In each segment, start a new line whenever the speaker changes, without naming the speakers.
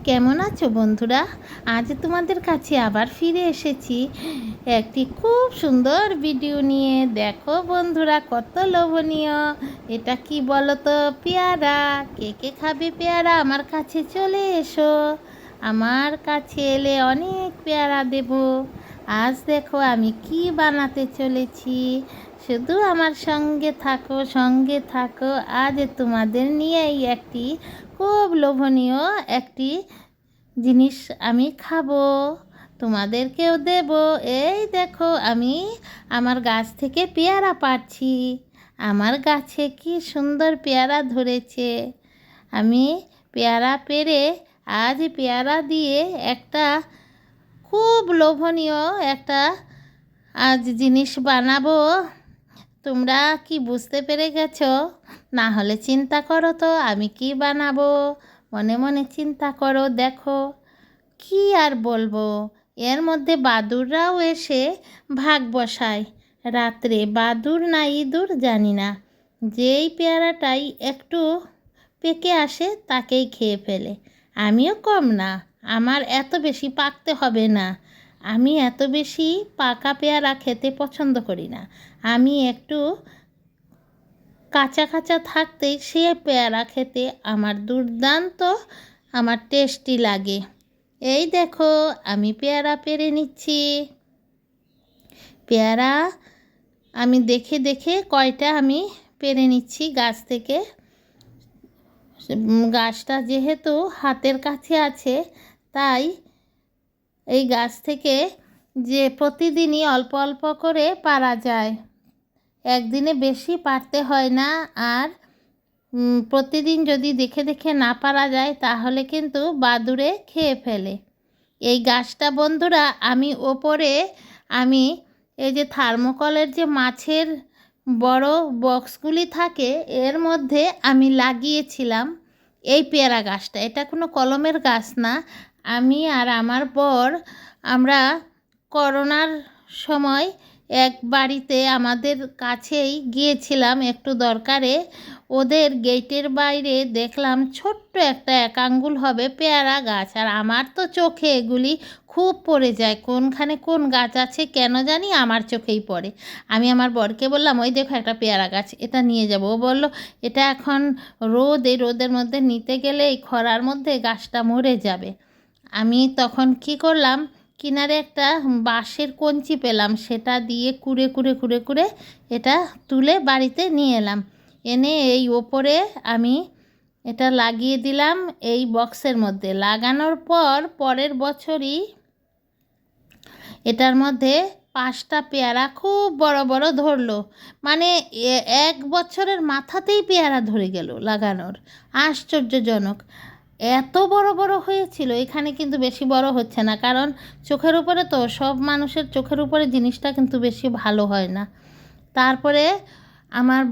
কেমন আছো বন্ধুরা? আজ তোমাদের কাছে আবার ফিরে এসেছি একটি খুব সুন্দর ভিডিও নিয়ে। দেখো বন্ধুরা, কত লোভনীয়। এটা কি বলো তো? পেয়ারা। কে কে খাবে পেয়ারা? আমার কাছে চলে এসো। আমার কাছে এলে অনেক পেয়ারা দেব। আজ দেখো আমি কি বানাতে চলেছি। শুধু আমার সঙ্গে থাকো, সঙ্গে থাকো। আজ তোমাদের নিয়েই একটি খুব লোভনীয় একটি জিনিস আমি খাবো, তোমাদেরকেও দেব। এই দেখো, আমি আমার গাছ থেকে পেয়ারা পাড়ছি। আমার গাছে কি সুন্দর পেয়ারা ধরেছে। আমি পেয়ারা পেড়ে আজ পেয়ারা দিয়ে একটা খুব লোভনীয় একটা আজ জিনিস বানাবো। তোমরা কি বুঝতে পেরে গেছো? না হলে চিন্তা করো তো আমি কি বানাবো। মনে মনে চিন্তা করো। দেখো, কি আর বলবো। এর মধ্যে বাদুড়রাও এসে ভাগ বসায় রাত্রে। বাদুড় না ইঁদুর জানি না, যেই পেয়ারাটাই একটু পেকে আসে তাকেই খেয়ে ফেলে। আমিও কম না, আমার এত বেশি পাকতে হবে না। আমি এত বেশি পাকা পেয়ারা খেতে পছন্দ করি না। আমি একটু কাঁচা কাঁচা থাকতেই সে পেয়ারা খেতে আমার দুর্দান্ত, আমার টেস্টি লাগে। এই দেখো, আমি পেয়ারা পেড়ে নিচ্ছি। পেয়ারা আমি দেখে দেখে কয়টা আমি পেড়ে নিচ্ছি গাছ থেকে। গাছটা যেহেতু হাতের কাছে আছে, তাই এই গাছ থেকে যে প্রতিদিনই অল্প অল্প করে পারা যায়। একদিনে বেশি পারতে হয় না। আর প্রতিদিন যদি দেখে দেখে না পারা যায় তাহলে কিন্তু বাদুড়ে খেয়ে ফেলে। এই গাছটা বন্ধুরা আমি ওপরে এই যে থার্মোকলের যে মাছের বড় বক্সগুলি থাকে এর মধ্যে আমি লাগিয়েছিলাম এই পেয়ারা গাছটা। এটা কোনো কলমের গাছ না। আমি আর আমার বর আমরা করোনার সময় এক বাড়িতে আমাদের কাছেই গিয়েছিলাম একটু দরকারে। ওদের গেটের বাইরে দেখলাম ছোট্ট একটা 1 আঙ্গুল হবে পেয়ারা গাছ। আর আমার তো চোখে এগুলি খুব পড়ে যায়। কোনখানে কোন গাছ আছে কেন জানি আমার চোখেই পড়ে। আমি আমার বরকে বললাম, ওই দেখো একটা পেয়ারা গাছ, এটা নিয়ে যাব। ও বলল, এটা এখন রোদ, এই রোদের মধ্যে নিতে গেলে এই খরার মধ্যে গাছটা মরে যাবে। আমি তখন কি করলাম, কিনারে একটা বাঁশের কঞ্চি পেলাম, সেটা দিয়ে কুড়ে কুড়ে কুড়ে কুড়ে এটা তুলে বাড়িতে নিয়ে এলাম। এনে এই ওপরে আমি এটা লাগিয়ে দিলাম এই বক্সের মধ্যে। লাগানোর পর পরের বছরই এটার মধ্যে 5টা পেয়ারা খুব বড় বড় ধরলো। মানে 1 বছরের মাথাতেই পেয়ারা ধরে গেল লাগানোর। আশ্চর্যজনক এত বড় বড় হয়েছিল। এখানে কিন্তু বেশি বড় হচ্ছে না, কারণ চোখের উপরে তো সব মানুষের চোখের উপরে জিনিসটা কিন্তু বেশি ভালো হয় না। তারপরে আমার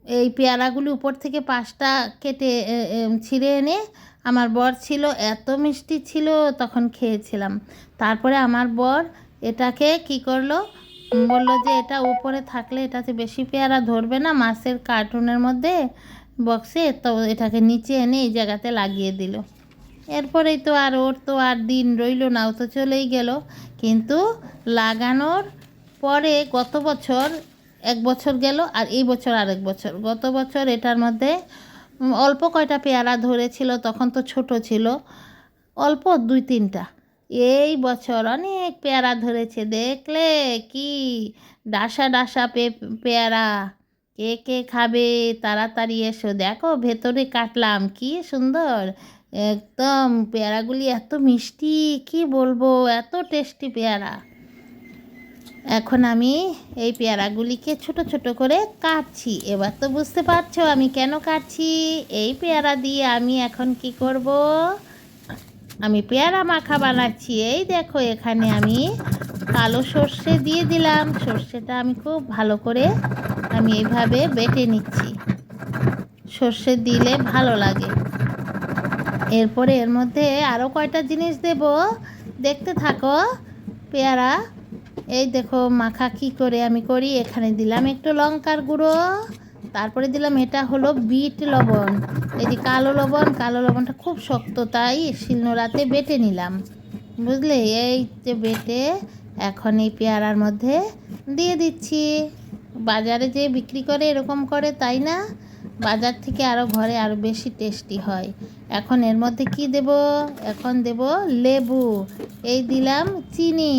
এই পেয়ারাগুলি উপর থেকে 5টা কেটে ছিঁড়ে এনে আমার বর ছিল, এত মিষ্টি ছিল তখন খেয়েছিলাম। তারপরে আমার বর এটাকে কি করলো, বলল যে এটা উপরে থাকলে এটাতে বেশি পেয়ারা ধরবে না মাছের কার্টুনের মধ্যে বক্সে, তো এটাকে নিচে এনে এই জায়গাতে লাগিয়ে দিল। এরপরেই তো আর ওর তো আর দিন রইল না, ও তো চলেই গেল। কিন্তু লাগানোর পরে গত বছর 1 বছর গেল, আর এই বছর আরেক বছর। গত বছর এটার মধ্যে অল্প কয়টা পেয়ারা ধরেছিল, তখন তো ছোট ছিল, অল্প 2-3টা। এই বছর অনেক পেয়ারা ধরেছে। দেখলে কি ডাসা ডাসা পেয়ারা। কে কে খাবে তাড়াতাড়ি এসো। দেখো ভেতরে কাটলাম, কি সুন্দর একদম। পেয়ারাগুলি এত মিষ্টি, কি বলবো, এত টেস্টি পেয়ারা। এখন আমি এই পেয়ারাগুলিকে ছোট ছোট করে কাটছি। এবার তো বুঝতে পারছো আমি কেন কাটছি। এই পেয়ারা দিয়ে আমি এখন কি করব, আমি পেয়ারা মাখা বানাচ্ছি। এই দেখো, এখানে আমি কালো সর্ষে দিয়ে দিলাম। সর্ষেটা আমি খুব ভালো করে আমি এইভাবে বেটে নিচ্ছি, সর্ষে দিলে ভালো লাগে। এরপরে এর মধ্যে আরও কয়টা জিনিস দেব, দেখতে থাকো। পেয়ারা এই দেখো মাখা কি করে আমি করি। এখানে দিলাম একটু লঙ্কার গুঁড়ো, তারপরে দিলাম এটা হলো বিট লবণ, এই যে কালো লবণটা খুব শক্ত, তাই শিলনোড়াতে বেটে নিলাম, বুঝলে। এই যে বেটে এখন এই পেয়ারার মধ্যে দিয়ে দিচ্ছি। বাজারে যে বিক্রি করে এরকম করে তাই না, বাজার থেকে আরও ঘরে আরও বেশি টেস্টি হয়। এখন এর মধ্যে কি দেব, এখন দেব লেবু, এই দিলাম চিনি,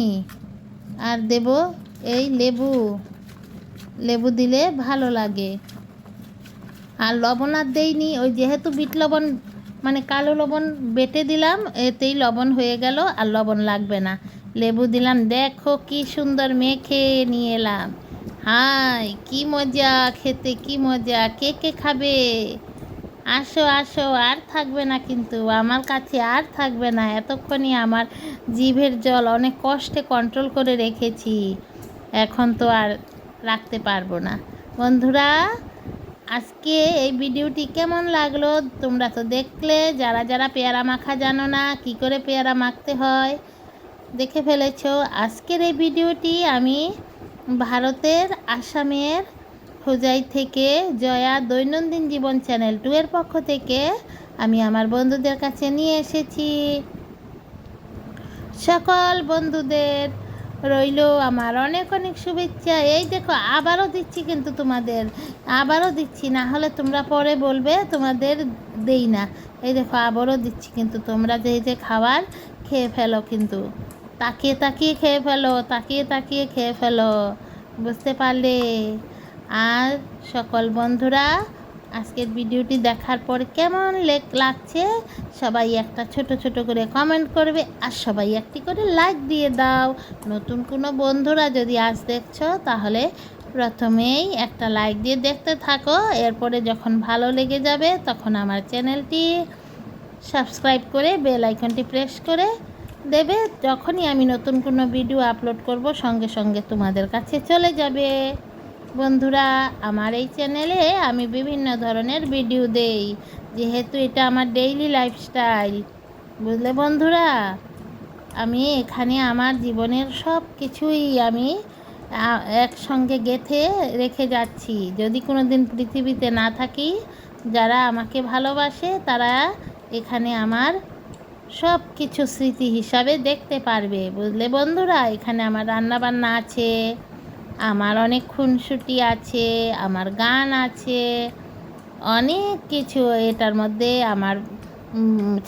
আর দেব এই লেবু দিলে ভালো লাগে। আর লবণ আর দেইনি, ওই যেহেতু বিট লবণ মানে কালো লবণ বেটে দিলাম, এতেই লবণ হয়ে গেল, আর লবণ লাগবে না। লেবু দিলাম, দেখো কি সুন্দর মেখে নিয়ে এলাম। হাই কি মজা খেতে, কি মজা! কে কে খাবে? আসো আসো, আর থাকবে না কিন্তু, আমার কাছে আর থাকবে না। এতক্ষণই আমার জিভের জল অনেক কষ্টে কন্ট্রোল করে রেখেছি, এখন তো আর রাখতে পারবো না। বন্ধুরা, আজকে এই ভিডিওটি কেমন লাগলো তোমরা তো দেখলে। যারা যারা পেয়ারা মাখা জানো না, কি করে পেয়ারা মাখতে হয় দেখে ফেলেছো। আজকের এই ভিডিওটি আমি ভারতের আসামের হোজাই থেকে জয়া দৈনন্দিন জীবন চ্যানেল 2 এর পক্ষ থেকে আমি আমার বন্ধুদের কাছে নিয়ে এসেছি। সকল বন্ধুদের রইল আমার অনেক অনেক শুভেচ্ছা। এই দেখো আবারও দিচ্ছি, কিন্তু তোমাদের আবারও দিচ্ছি, না হলে তোমরা পরে বলবে তোমাদের দেই না। এই দেখো আবারও দিচ্ছি, কিন্তু তোমরা যে খাবার খেয়ে ফেলো, কিন্তু তাকিয়ে তাকিয়ে খেয়ে ফেলো, তাকিয়ে তাকিয়ে খেয়ে ফেলো, বুঝতে পারলে। আর সকল বন্ধুরা, আজকের ভিডিওটি দেখার পর কেমন লাগছে সবাই একটা ছোট ছোট করে কমেন্ট করবে, আর সবাই একটি করে লাইক দিয়ে দাও। নতুন কোনো বন্ধুরা যদি আজ দেখছো তাহলে প্রথমেই একটা লাইক দিয়ে দেখতে থাকো, এরপরে যখন ভালো লেগে যাবে তখন আমার চ্যানেলটি সাবস্ক্রাইব করে বেল আইকনটি প্রেস করে দেবে। যখনই আমি নতুন কোনো ভিডিও আপলোড করব সঙ্গে সঙ্গে তোমাদের কাছে চলে যাবে। বন্ধুরা, আমার এই চ্যানেলে আমি বিভিন্ন ধরনের ভিডিও দেই, যেহেতু এটা আমার ডেইলি লাইফস্টাইল, বুঝলে বন্ধুরা। আমি এখানে আমার জীবনের সব কিছুই আমি একসঙ্গে গেঁথে রেখে যাচ্ছি। যদি কোনো দিন পৃথিবীতে না থাকি, যারা আমাকে ভালোবাসে তারা এখানে আমার সব কিছু স্মৃতি হিসাবে দেখতে পারবে, বুঝলে বন্ধুরা। এখানে আমার রান্নাবান্না আছে, আমার অনেক খুনসুটি আছে, আমার গান আছে, অনেক কিছু। এটার মধ্যে আমার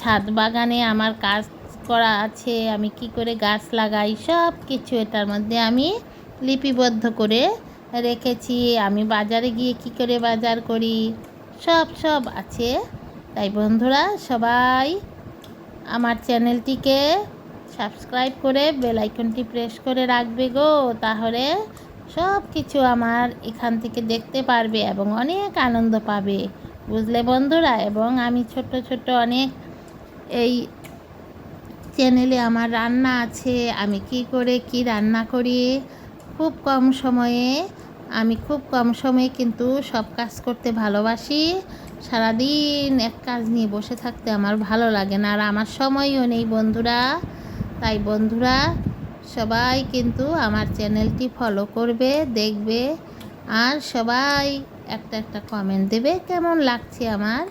ছাদ বাগানে আমার কাজ করা আছে, আমি কি করে গাছ লাগাই সব কিছু এটার মধ্যে আমি লিপিবদ্ধ করে রেখেছি। আমি বাজারে গিয়ে কি করে বাজার করি সব আছে। তাই বন্ধুরা, সবাই আমার চ্যানেলটিকে সাবস্ক্রাইব করে বেল আইকনটি প্রেস করে রাখবে গো, তাহলে সব কিছু আমার এখান থেকে দেখতে পারবে এবং অনেক আনন্দ পাবে, বুঝলে বন্ধুরা। এবং আমি ছোট ছোট অনেক এই চ্যানেলে আমার রান্না আছে, আমি কি করে কি রান্না করি খুব কম সময়ে কিন্তু সব কাজ করতে ভালোবাসি। সারাদিন এক কাজ নিয়ে বসে থাকতে আমার ভালো লাগে না, আর আমার সময়ও নেই বন্ধুরা। তাই বন্ধুরা, সবাই কিন্তু আমার চ্যানেলটি ফলো করবে, দেখবে, আর সবাই একটা একটা কমেন্ট দেবে কেমন লাগছে আমার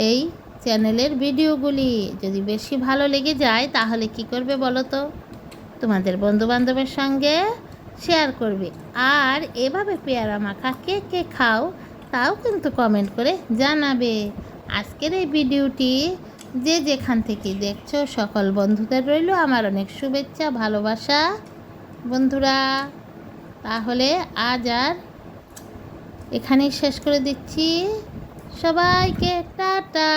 এই চ্যানেলের ভিডিওগুলি। যদি বেশি ভালো লেগে যায় তাহলে কি করবে বলো তো, তোমাদের বন্ধুবান্ধবের সঙ্গে শেয়ার করবে। আর এভাবে পেয়ারা মাখা কে কে খাও তাও কিন্তু কমেন্ট করে জানাবে। আজকের এই ভিডিওটি যে যেখান থেকে দেখছো সকল বন্ধুদের রইল আমার অনেক শুভেচ্ছা, ভালোবাসা বন্ধুরা। তাহলে আজ আর এখানেই শেষ করে দিচ্ছি, সবাইকে টাটা।